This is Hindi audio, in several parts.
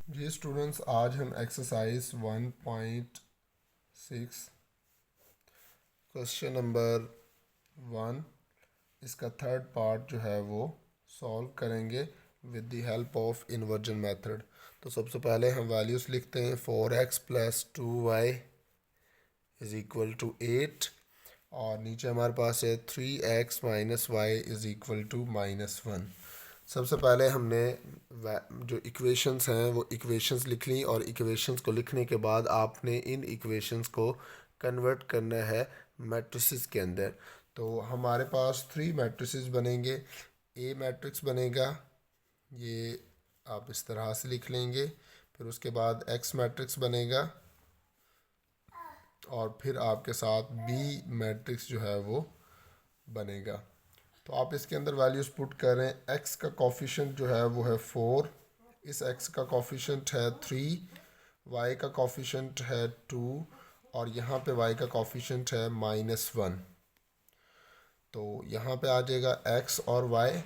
जी स्टूडेंट्स, आज हम एक्सरसाइज 1.6 क्वेश्चन नंबर 1 इसका थर्ड पार्ट जो है वो सॉल्व करेंगे with the help of inversion method. तो सबसे पहले हम वैल्यूज़ लिखते हैं। 4x plus 2y is equal to 8 और नीचे हमारे पास है 3x minus Y is equal to -1। सबसे पहले हमने जो इक्वेशंस हैं वो इक्वेशंस लिख ली और इक्वेशंस को लिखने के बाद आपने इन इक्वेशंस को कन्वर्ट करना है मैट्रिसेस के अंदर। तो हमारे पास 3 मैट्रिसेस बनेंगे। ए मैट्रिक्स बनेगा, ये आप इस तरह से लिख लेंगे। फिर उसके बाद एक्स मैट्रिक्स बनेगा और फिर आपके साथ बी मैट्रिक्स जो है वो बनेगा। तो आप इसके अंदर वैल्यूज़ पुट करें। एक्स का कॉफिशेंट जो है वो है 4, इस एक्स का कॉफिशेंट है 3, वाई का कॉफिशेंट है 2 और यहाँ पे वाई का कॉफिशेंट है -1। तो यहाँ पे आ जाएगा एक्स और वाई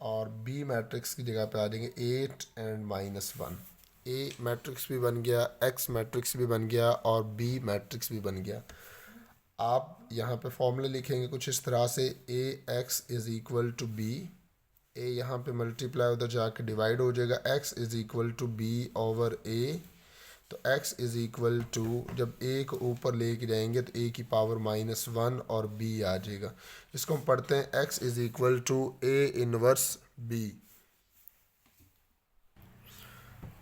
और बी मैट्रिक्स की जगह पे आ जाएंगे 8 एंड -1। ए मैट्रिक्स भी बन गया, एक्स मैट्रिक्स भी बन गया और बी मैट्रिक्स भी बन गया। आप यहाँ पे फॉर्मूले लिखेंगे कुछ इस तरह से। A X is equal to B, A यहाँ पे मल्टीप्लाई उधर जाके डिवाइड हो जाएगा, X is equal to B over A. तो x इज़ इक्वल टू, जब a को ऊपर लेके जाएंगे तो a की पावर -1 और b आ जाएगा। इसको हम पढ़ते हैं x is equal to a inverse b।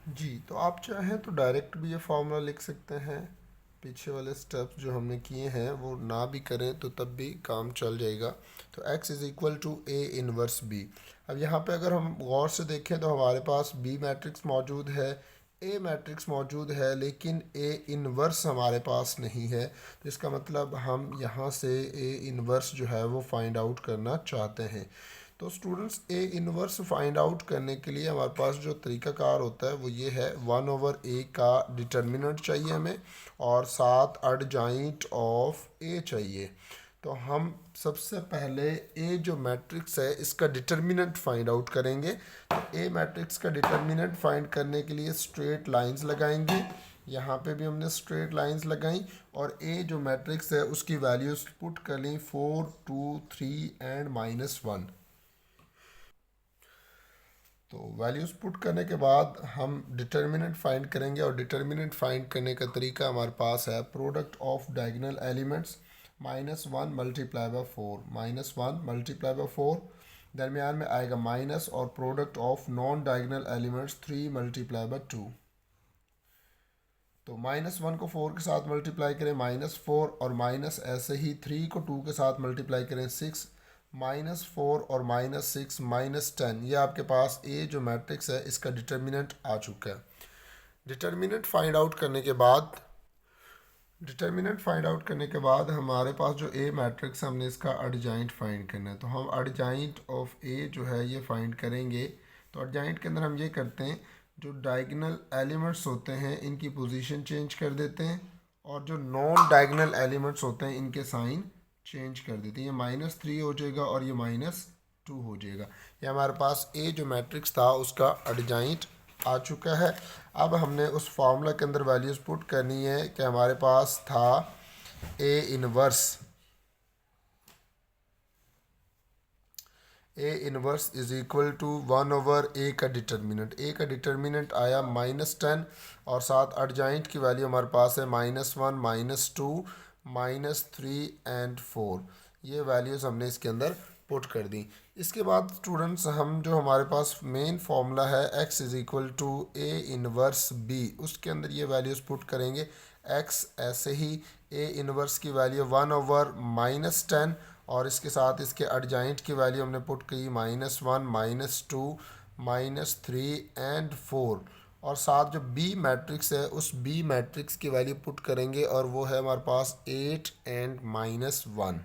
जी, तो आप चाहें तो डायरेक्ट भी ये फार्मूला लिख सकते हैं। पीछे वाले स्टेप्स जो हमने किए हैं वो ना भी करें तो तब भी काम चल जाएगा। तो x is equal to a inverse b। अब यहाँ पे अगर हम गौर से देखें तो हमारे पास b मैट्रिक्स मौजूद है, a मैट्रिक्स मौजूद है, लेकिन a इनवर्स हमारे पास नहीं है। तो इसका मतलब हम यहाँ से a इनवर्स जो है वो फाइंड आउट करना चाहते हैं। तो students, A inverse find out करने के लिए हमारे पास जो तरीकाकार होता है वो ये है, 1/a का डिटर्मिनेंट चाहिए हमें और साथ एडजॉइंट ऑफ ए चाहिए। तो हम सबसे पहले ए जो मैट्रिक्स है इसका डिटर्मिनेंट फाइंड आउट करेंगे। तो ए मैट्रिक्स का डिटर्मिनेंट फाइंड करने के लिए स्ट्रेट लाइंस लगाएंगे। यहाँ पे भी हमने स्ट्रेट लाइंस लगाई और ए जो मैट्रिक्स है उसकी वैल्यूज पुट कर ली 4, 2, 3 एंड -1। तो वैल्यूज़ पुट करने के बाद हम डिटर्मिनेंट फाइंड करेंगे और डिटर्मिनेंट फाइंड करने का तरीका हमारे पास है product of diagonal elements -1 multiply by 4, -1 multiply by 4, दरमियान में आएगा माइनस और product of non diagonal elements 3 multiply by 2। तो -1 को 4 के साथ मल्टीप्लाई करें -4 और माइनस ऐसे ही 3 को 2 के साथ मल्टीप्लाई करें 6, -4 और -6 -10। ये आपके पास ए जो मैट्रिक्स है इसका डिटर्मिनेंट आ चुका है। डिटर्मिनेंट फाइंड आउट करने के बाद हमारे पास जो ए मैट्रिक्स है हमने इसका एडजॉइंट फाइंड करना है। तो हम एडजॉइंट ऑफ ए जो है ये फाइंड करेंगे। तो एडजॉइंट के अंदर हम ये करते हैं, जो डायगोनल एलिमेंट्स होते हैं इनकी पोजीशन चेंज कर देते हैं और जो नॉन डायगोनल एलिमेंट्स होते हैं इनके साइन चेंज कर देते हैं। ये -3 हो जाएगा और ये -2 हो जाएगा। ये हमारे पास ए जो मैट्रिक्स था उसका एडजॉइंट आ चुका है। अब हमने उस फार्मूला के अंदर वैल्यूज़ पुट करनी है कि हमारे पास था A inverse is equal to 1/a का डिटर्मिनेंट। ए का डिटर्मिनेंट आया -10 और साथ एडजॉइंट की वैल्यू हमारे पास है -1 -2 -3 एंड 4। ये वैल्यूज़ हमने इसके अंदर पुट कर दी। इसके बाद स्टूडेंट्स, हम जो हमारे पास मेन फार्मूला है x is equal to a inverse b, उसके अंदर ये वैल्यूज़ पुट करेंगे। x ऐसे ही a इनवर्स की वैल्यू 1/-10 और इसके साथ इसके एडजॉइंट की वैल्यू हमने पुट की -1 -2 -3 एंड 4 और साथ जो बी मैट्रिक्स है उस बी मैट्रिक्स की वैल्यू पुट करेंगे और वो है हमारे पास 8 एंड -1।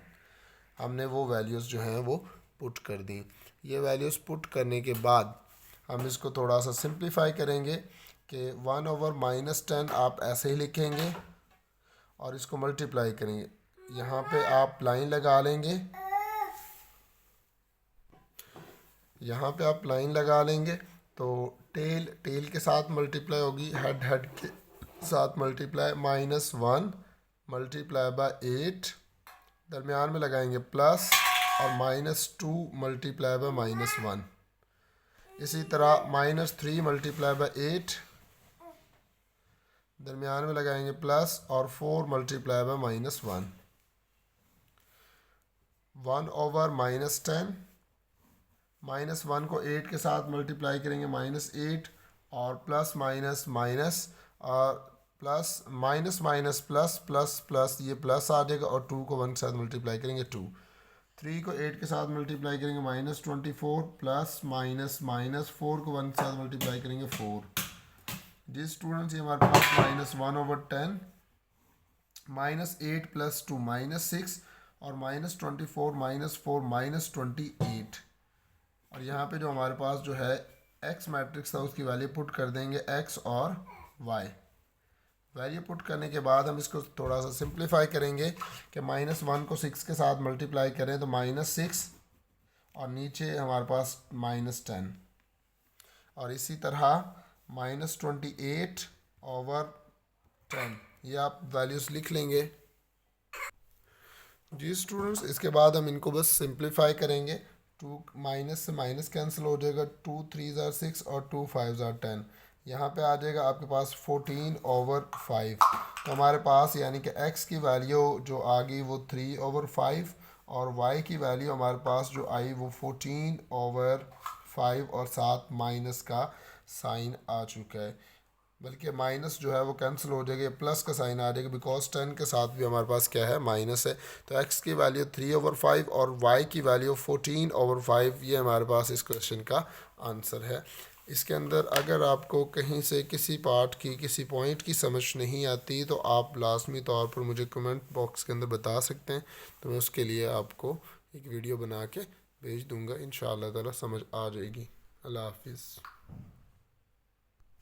हमने वो वैल्यूज़ जो हैं वो पुट कर दी। ये वैल्यूज़ पुट करने के बाद हम इसको थोड़ा सा सिंप्लीफाई करेंगे कि 1/-10 आप ऐसे ही लिखेंगे और इसको मल्टीप्लाई करेंगे। यहाँ पे आप लाइन लगा लेंगे, यहाँ पे आप लाइन लगा लेंगे। तो टेल के साथ मल्टीप्लाई होगी, हेड के साथ मल्टीप्लाई, -1 मल्टीप्लाई बाय 8, दरमियान में लगाएंगे प्लस, और -2 मल्टीप्लाई बाय -1। इसी तरह -3 मल्टीप्लाई बाय 8, दरमियान में लगाएंगे प्लस, और 4 मल्टीप्लाई बाय -1। 1/-10, -1 को 8 के साथ मल्टीप्लाई करेंगे, -8, और प्लस माइनस माइनस, और plus minus minus plus plus plus, ये प्लस आ जाएगा, और 2 को 1 के साथ मल्टीप्लाई करेंगे 2। 3 को 8 के साथ मल्टीप्लाई करेंगे -24, प्लस माइनस माइनस, 4 को 1 के साथ मल्टीप्लाई करेंगे 4। जी स्टूडेंट्स, ये हमारे पास -1/10, -8 + 2 -6, और -24 -4 -28। और यहाँ पे जो हमारे पास जो है एक्स मैट्रिक्स था उसकी वैल्यू पुट कर देंगे, एक्स और वाई। वैल्यू पुट करने के बाद हम इसको थोड़ा सा सिंप्लीफाई करेंगे कि -1 को 6 के साथ मल्टीप्लाई करें तो -6, और नीचे हमारे पास -10, और इसी तरह -28/10, ये आप वैल्यूज़ लिख लेंगे। जी स्टूडेंट्स, इसके बाद हम इनको बस सिंप्लीफाई करेंगे। 2 माइनस से माइनस कैंसिल हो जाएगा, 2 3 ज़ार 6 और 2 5 ज़ार 10। यहाँ पे आ जाएगा आपके पास 14/5। तो हमारे पास यानी कि x की वैल्यू जो आ गई वो 3/5, और y की वैल्यू हमारे पास जो आई वो 14/5, और साथ माइनस का साइन आ चुका है, बल्कि माइनस जो है वो कैंसिल हो जाएगा, प्लस का साइन आ जाएगा, बिकॉज 10 के साथ भी हमारे पास क्या है, माइनस है। तो x की वैल्यू 3/5 और y की वैल्यू 14/5, ये हमारे पास इस क्वेश्चन का आंसर है। इसके अंदर अगर आपको कहीं से किसी पार्ट की, किसी पॉइंट की समझ नहीं आती तो आप लाजमी तौर पर मुझे कमेंट बॉक्स के अंदर बता सकते हैं, तो मैं उसके लिए आपको एक वीडियो बना के भेज दूँगा। इंशाअल्लाह ताला समझ आ जाएगी। अल्लाह हाफिज़।